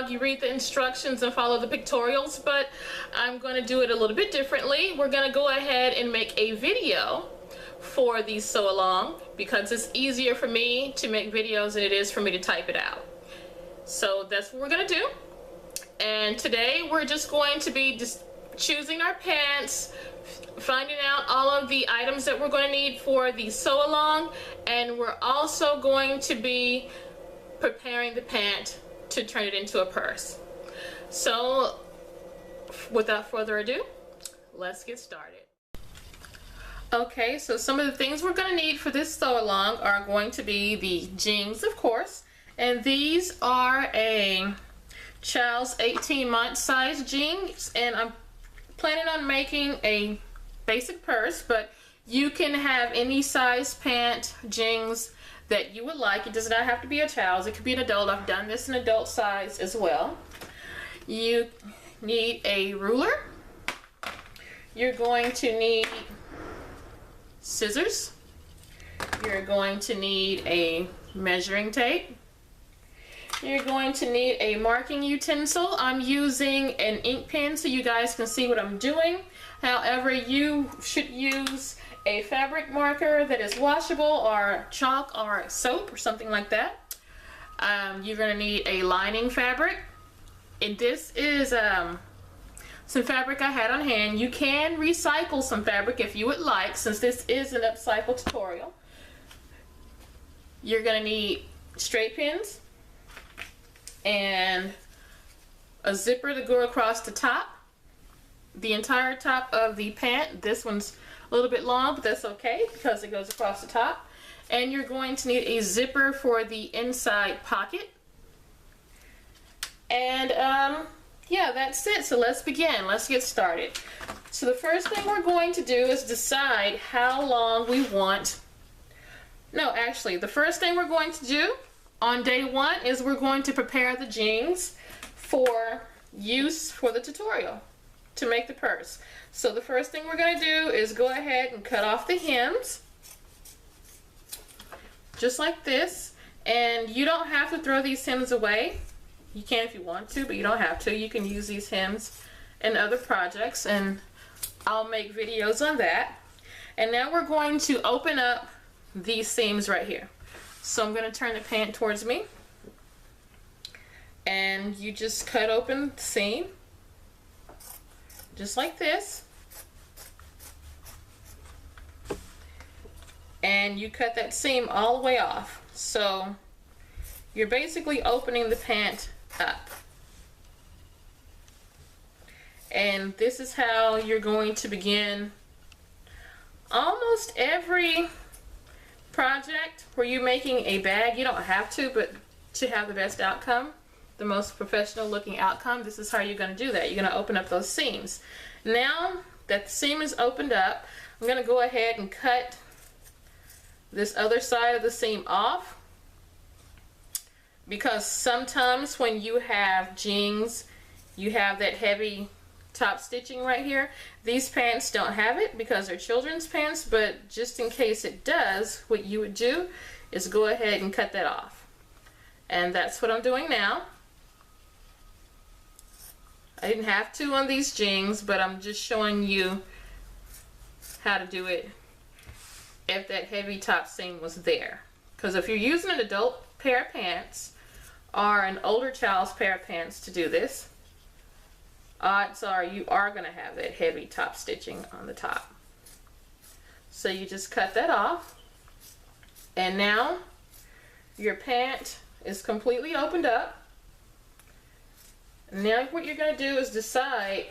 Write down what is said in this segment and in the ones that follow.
blog, you read the instructions and follow the pictorials, but I'm going to do it a little bit differently. We're going to go ahead and make a video for the sew along because it's easier for me to make videos than it is for me to type it out. So that's what we're going to do. And today we're just going to be just choosing our pants, finding out all of the items that we're going to need for the sew along, and we're also going to be preparing the pant to turn it into a purse. So without further ado, let's get started. Okay, so some of the things we're going to need for this sew along are going to be the jeans, of course, and these are a child's 18-month size jeans, and I'm planning on making a basic purse, but you can have any size pant jeans that you would like. It does not have to be a child's, it could be an adult. I've done this in adult size as well. You need a ruler. You're going to need scissors. You're going to need a measuring tape. You're going to need a marking utensil. I'm using an ink pen so you guys can see what I'm doing. However, you should use a fabric marker that is washable, or chalk or soap or something like that. You're going to need a lining fabric. And this is some fabric I had on hand. You can recycle some fabric if you would like, since this is an upcycle tutorial. You're going to need straight pins and a zipper to go across the top, the entire top of the pant. This one's a little bit long, but that's okay because it goes across the top. And you're going to need a zipper for the inside pocket. And yeah, that's it. So let's begin. Let's get started. So the first thing we're going to do is decide how long we want. No, actually, the first thing we're going to do on day one is we're going to prepare the jeans for use for the tutorial to make the purse. So the first thing we're going to do is go ahead and cut off the hems, just like this. And you don't have to throw these hems away. You can if you want to, but you don't have to. You can use these hems in other projects, and I'll make videos on that. And now we're going to open up these seams right here. So I'm going to turn the pant towards me, and you just cut open the seam just like this, and you cut that seam all the way off. So you're basically opening the pant up, and this is how you're going to begin almost every project where you're making a bag. You don't have to, but to have the best outcome, the most professional looking outcome, this is how you're going to do that. You're going to open up those seams. Now that the seam is opened up, I'm going to go ahead and cut this other side of the seam off, because sometimes when you have jeans, you have that heavy top stitching right here. These pants don't have it because they're children's pants, but just in case it does, what you would do is go ahead and cut that off. And that's what I'm doing now. I didn't have to on these jeans, but I'm just showing you how to do it if that heavy top seam was there. Because if you're using an adult pair of pants or an older child's pair of pants to do this, odds are you are going to have that heavy top stitching on the top. So you just cut that off, and now your pant is completely opened up. Now what you're going to do is decide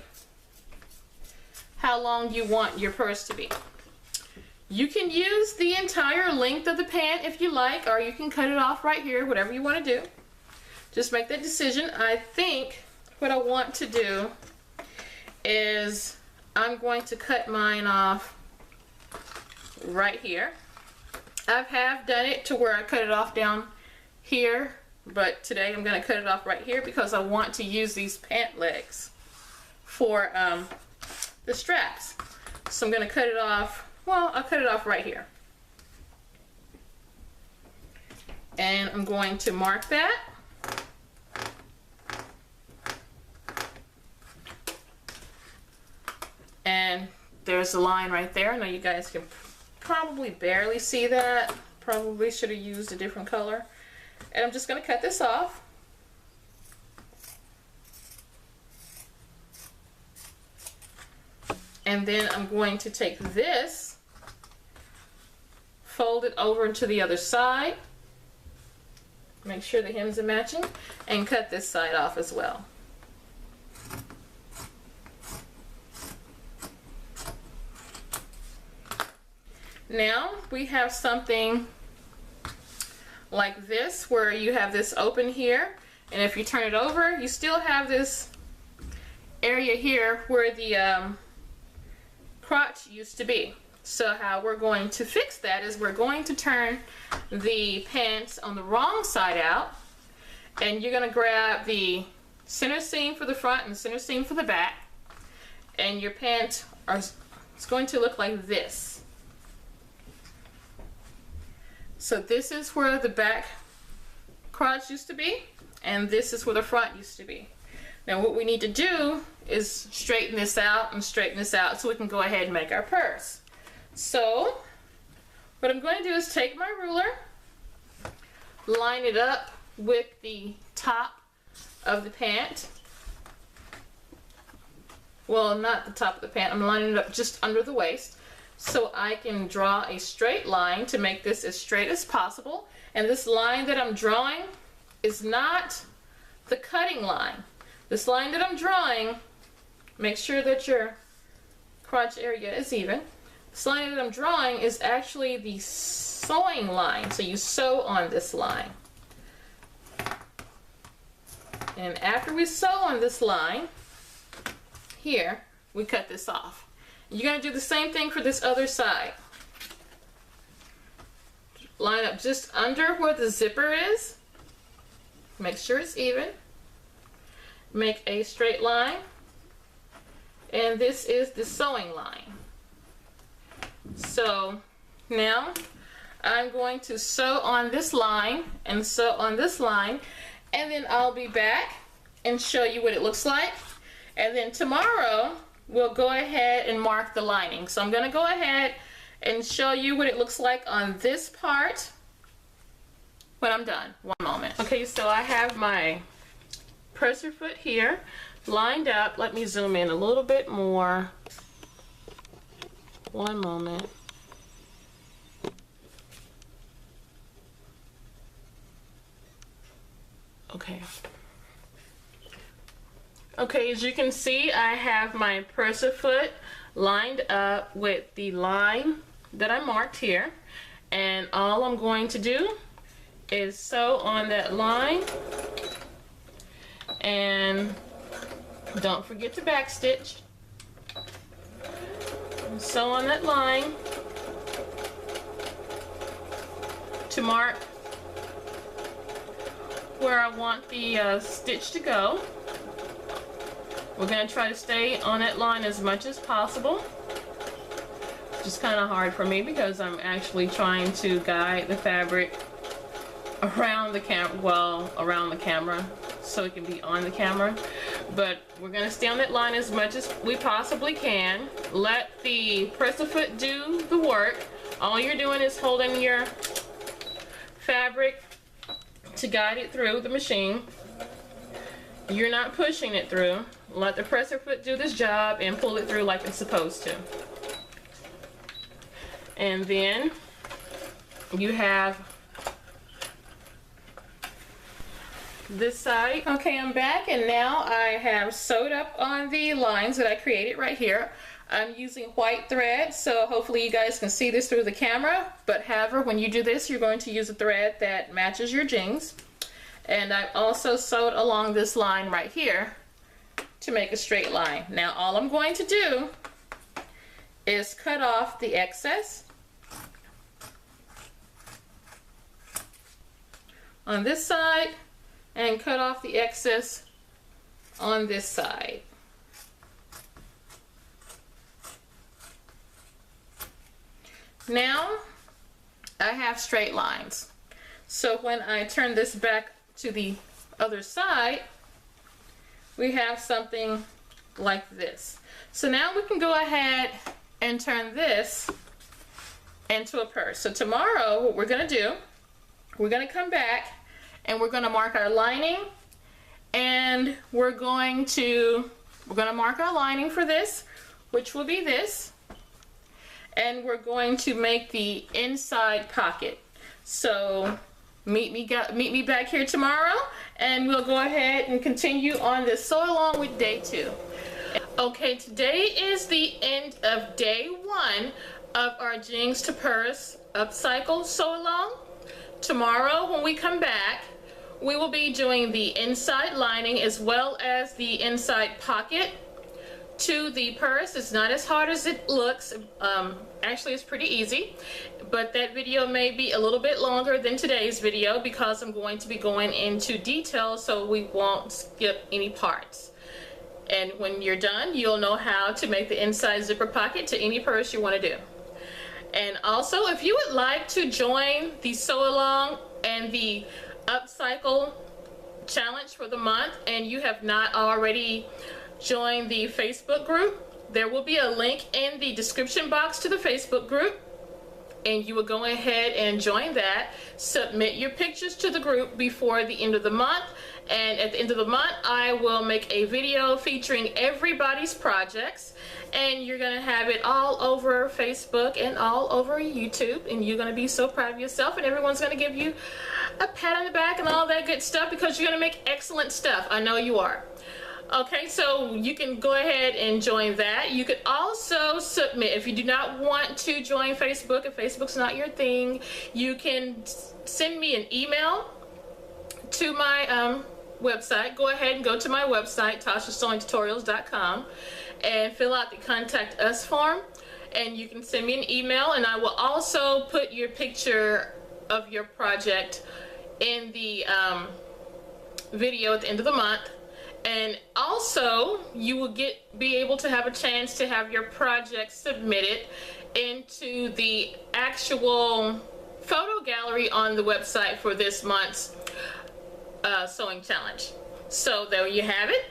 how long you want your purse to be. You can use the entire length of the pant if you like, or you can cut it off right here, whatever you want to do. Just make that decision. I think what I want to do is I'm going to cut mine off right here. I have done it to where I cut it off down here, but today I'm going to cut it off right here because I want to use these pant legs for the straps. So I'm going to cut it off, well, I'll cut it off right here. And I'm going to mark that. And there's a line right there. Now you guys can probably barely see that. Probably should have used a different color. And I'm just going to cut this off. And then I'm going to take this, fold it over to the other side, make sure the hems are matching, and cut this side off as well. Now we have something like this where you have this open here, and if you turn it over, you still have this area here where the crotch used to be. So how we're going to fix that is we're going to turn the pants on the wrong side out, and you're going to grab the center seam for the front and the center seam for the back, and your pants are, it's going to look like this. So this is where the back crotch used to be, and this is where the front used to be. Now what we need to do is straighten this out and straighten this out so we can go ahead and make our purse. So what I'm going to do is take my ruler, line it up with the top of the pant. Well, not the top of the pant, I'm lining it up just under the waist so I can draw a straight line to make this as straight as possible. And this line that I'm drawing is not the cutting line. This line that I'm drawing, make sure that your crotch area is even. This line that I'm drawing is actually the sewing line. So you sew on this line. And after we sew on this line, here, we cut this off. You're going to do the same thing for this other side. Line up just under where the zipper is. Make sure it's even. Make a straight line, and this is the sewing line. So now I'm going to sew on this line and sew on this line, and then I'll be back and show you what it looks like. And then tomorrow we'll go ahead and mark the lining. So I'm going to go ahead and show you what it looks like on this part when I'm done. One moment. Okay, so I have my presser foot here lined up. Let me zoom in a little bit more. One moment. Okay. Okay, as you can see, I have my presser foot lined up with the line that I marked here, and all I'm going to do is sew on that line. And don't forget to back stitch. Sew on that line to mark where I want the stitch to go. We're going to try to stay on that line as much as possible. It's just kind of hard for me because I'm actually trying to guide the fabric around the camera, so it can be on the camera. But we're going to stay on that line as much as we possibly can. Let the presser foot do the work. All you're doing is holding your fabric to guide it through the machine. You're not pushing it through. Let the presser foot do this job and pull it through like it's supposed to. And then you have this side. Okay, I'm back, and now I have sewed up on the lines that I created right here. I'm using white thread, so hopefully you guys can see this through the camera, but however, when you do this, you're going to use a thread that matches your jeans. And I've also sewed along this line right here to make a straight line. Now all I'm going to do is cut off the excess on this side and cut off the excess on this side. Now I have straight lines. So when I turn this back to the other side, we have something like this. So now we can go ahead and turn this into a purse. So tomorrow what we're going to do, we're going to come back and we're going to mark our lining, and we're going to mark our lining for this, which will be this, and we're going to make the inside pocket. So meet me back here tomorrow, and we'll go ahead and continue on this sew along with day 2. Okay, today is the end of day 1 of our jeans to purse upcycle sew along. Tomorrow when we come back, we will be doing the inside lining as well as the inside pocket to the purse. It's not as hard as it looks. Actually, it's pretty easy, but that video may be a little bit longer than today's video because I'm going to be going into detail so we won't skip any parts. And when you're done, you'll know how to make the inside zipper pocket to any purse you want to do. And also, if you would like to join the sew along and the upcycle challenge for the month, and you have not already joined the Facebook group, there will be a link in the description box to the Facebook group, and you will go ahead and join that. Submit your pictures to the group before the end of the month, and at the end of the month I will make a video featuring everybody's projects, and you're gonna have it all over Facebook and all over YouTube, and you're gonna be so proud of yourself, and everyone's gonna give you a pat on the back and all that good stuff because you're gonna make excellent stuff. I know you are. Okay, so you can go ahead and join that. You could also submit, if you do not want to join Facebook, if Facebook's not your thing, you can send me an email to my website. Go ahead and go to my website, TashaSewingTutorials.com, and fill out the Contact Us form, and you can send me an email, and I will also put your picture of your project in the video at the end of the month. And also you will be able to have a chance to have your project submitted into the actual photo gallery on the website for this month's sewing challenge. So there you have it.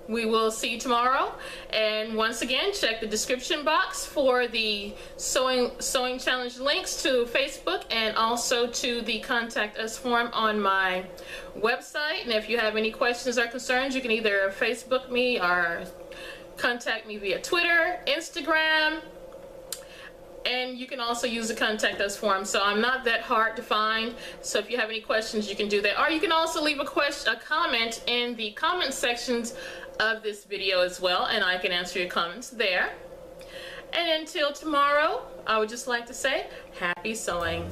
We will see you tomorrow, and once again check the description box for the sewing challenge links to Facebook and also to the Contact Us form on my website. And if you have any questions or concerns, you can either Facebook me or contact me via Twitter, Instagram, and you can also use the Contact Us form. So I'm not that hard to find, so if you have any questions you can do that, or you can also leave a comment in the comment sections of this video as well, and I can answer your comments there. And until tomorrow, I would just like to say happy sewing.